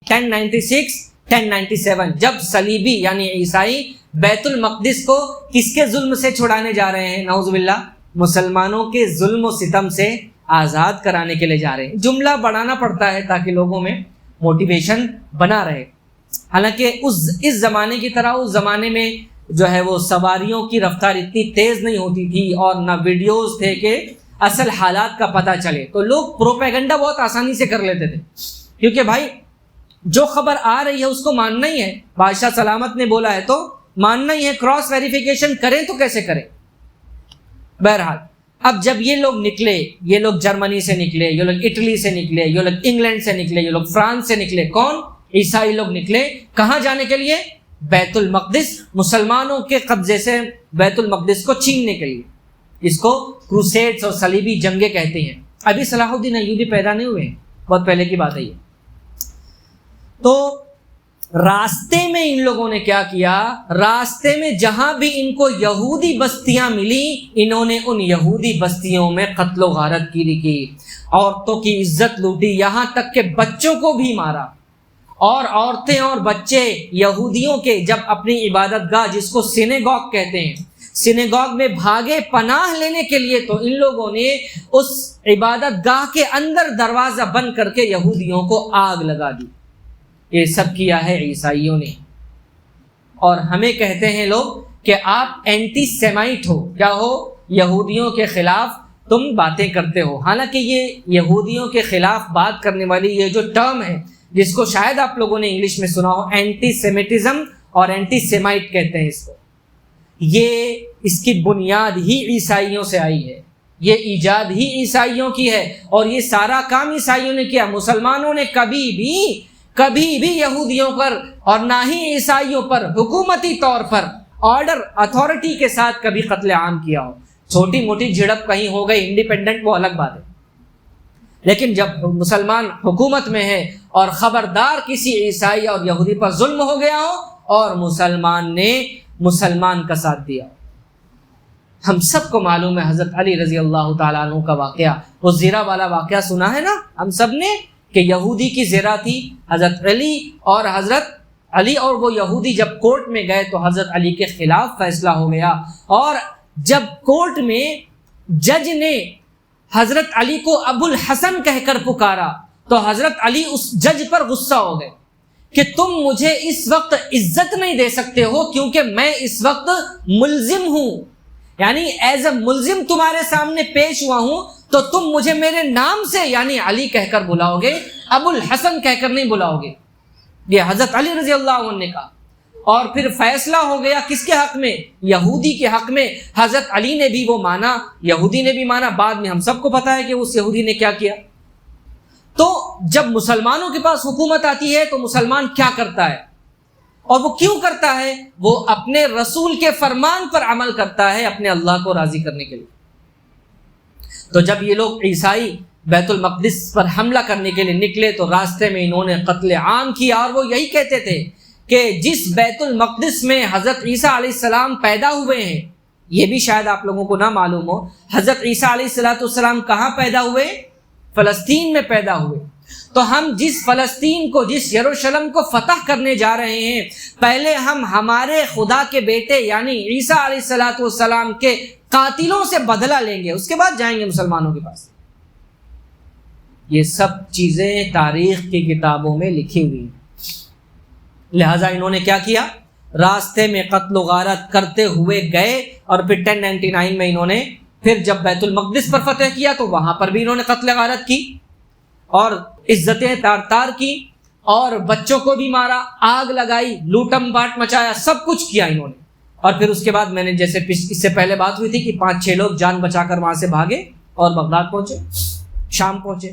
1096 1097 جب صلیبی یعنی عیسائی بیت المقدس کو کس کے ظلم سے چھڑانے جا رہے ہیں؟ نعوذ باللہ، مسلمانوں کے ظلم و ستم سے آزاد کرانے کے لیے جا رہے ہیں۔ جملہ بڑھانا پڑتا ہے تاکہ لوگوں میں موٹیویشن بنا رہے۔ حالانکہ اس زمانے کی طرح اس زمانے میں جو ہے وہ سواریوں کی رفتار اتنی تیز نہیں ہوتی تھی اور نہ ویڈیوز تھے کہ اصل حالات کا پتہ چلے، تو لوگ پروپیگنڈا بہت آسانی سے کر لیتے تھے، کیونکہ بھائی جو خبر آ رہی ہے اس کو ماننا ہی ہے، بادشاہ سلامت نے بولا ہے تو ماننا ہی ہے، کراس ویریفیکیشن کریں تو کیسے کریں۔ بہرحال اب جب یہ لوگ نکلے، یہ لوگ جرمنی سے نکلے، یہ لوگ اٹلی سے نکلے، یہ لوگ انگلینڈ سے نکلے، یہ لوگ فرانس سے نکلے، کون؟ عیسائی لوگ نکلے، کہاں جانے کے لیے؟ بیت المقدس، مسلمانوں کے قبضے سے بیت المقدس کو چھیننے کے لیے۔ اس کو کروسیڈز اور صلیبی جنگیں کہتے ہیں۔ ابھی صلاح الدین ایوبی پیدا نہیں ہوئے ہیں، بہت پہلے کی بات ہے یہ۔ تو راستے میں ان لوگوں نے کیا کیا؟ راستے میں جہاں بھی ان کو یہودی بستیاں ملی، انہوں نے ان یہودی بستیوں میں قتل و غارت کی، عورتوں کی عزت لوٹی، یہاں تک کہ بچوں کو بھی مارا۔ اور عورتیں اور بچے یہودیوں کے جب اپنی عبادت گاہ، جس کو سینیگوگ کہتے ہیں، سینیگوگ میں بھاگے پناہ لینے کے لیے، تو ان لوگوں نے اس عبادت گاہ کے اندر دروازہ بند کر کے یہودیوں کو آگ لگا دی۔ یہ سب کیا ہے عیسائیوں نے، اور ہمیں کہتے ہیں لوگ کہ آپ اینٹی سیمائٹ ہو، کیا ہو؟ یہودیوں کے خلاف تم باتیں کرتے ہو۔ حالانکہ یہ یہودیوں کے خلاف بات کرنے والی یہ جو ٹرم ہے، جس کو شاید آپ لوگوں نے انگلش میں سنا ہو، اینٹی سیمیٹزم اور اینٹی سیمائٹ کہتے ہیں اس کو، یہ اس کی بنیاد ہی عیسائیوں سے آئی ہے، یہ ایجاد ہی عیسائیوں کی ہے، اور یہ سارا کام عیسائیوں نے کیا۔ مسلمانوں نے کبھی بھی یہودیوں پر اور نہ ہی عیسائیوں پر حکومتی طور پر آرڈر اتھارٹی کے ساتھ کبھی قتل عام کیا ہو۔ چھوٹی موٹی جھڑپ کہیں ہو گئی انڈیپینڈنٹ، وہ الگ بات ہے، لیکن جب مسلمان حکومت میں ہے اور خبردار کسی عیسائی اور یہودی پر ظلم ہو گیا ہو اور مسلمان نے مسلمان کا ساتھ دیا۔ ہم سب کو معلوم ہے حضرت علی رضی اللہ تعالیٰ عنہ کا واقعہ، وہ زیرہ والا واقعہ سنا ہے نا ہم سب نے، کہ یہودی کی زیرہ تھی، حضرت علی اور وہ یہودی جب کورٹ میں گئے تو حضرت علی کے خلاف فیصلہ ہو گیا، اور جب کورٹ میں جج نے حضرت علی کو ابو الحسن کہہ کر پکارا تو حضرت علی اس جج پر غصہ ہو گئے کہ تم مجھے اس وقت عزت نہیں دے سکتے ہو کیونکہ میں اس وقت ملزم ہوں، یعنی ایز اے ملزم تمہارے سامنے پیش ہوا ہوں، تو تم مجھے میرے نام سے یعنی علی کہہ کر بلاؤ گے، ابو الحسن کہہ کر نہیں بلاؤ گے۔ یہ حضرت علی رضی اللہ عنہ نے کہا، اور پھر فیصلہ ہو گیا کس کے حق میں؟ یہودی کے حق میں۔ حضرت علی نے بھی وہ مانا، یہودی نے بھی مانا، بعد میں ہم سب کو پتا ہے کہ اس یہودی نے کیا کیا۔ تو جب مسلمانوں کے پاس حکومت آتی ہے تو مسلمان کیا کرتا ہے، اور وہ کیوں کرتا ہے؟ وہ اپنے رسول کے فرمان پر عمل کرتا ہے، اپنے اللہ کو راضی کرنے کے لیے۔ تو جب یہ لوگ عیسائی بیت المقدس پر حملہ کرنے کے لیے نکلے تو راستے میں انہوں نے قتل عام کیا، اور وہ یہی کہتے تھے کہ جس بیت المقدس میں حضرت عیسیٰ علیہ السلام پیدا ہوئے ہیں، یہ بھی شاید آپ لوگوں کو نہ معلوم ہو، حضرت عیسیٰ علیہ السلام کہاں پیدا ہوئے؟ فلسطین میں پیدا ہوئے۔ تو ہم جس فلسطین کو، جس یروشلم کو فتح کرنے جا رہے ہیں، پہلے ہم ہمارے خدا کے بیٹے یعنی عیسیٰ علیہ السلام کے قاتلوں سے بدلہ لیں گے، اس کے بعد جائیں گے مسلمانوں کے پاس۔ یہ سب چیزیں تاریخ کی کتابوں میں لکھی ہوئی ہیں۔ لہٰذا انہوں نے کیا کیا؟ راستے میں قتل و غارت کرتے ہوئے گئے، اور پھر 1099 میں انہوں نے پھر جب بیت المقدس پر فتح کیا تو وہاں پر بھی انہوں نے قتل غارت کی اور عزتیں تار کی، اور بچوں کو بھی مارا، آگ لگائی، لوٹم باٹ مچایا، سب کچھ کیا انہوں نے۔ اور پھر اس کے بعد میں نے جیسے اس سے پہلے بات ہوئی تھی کہ 5-6 لوگ جان بچا کر وہاں سے بھاگے اور بغداد پہنچے، شام پہنچے۔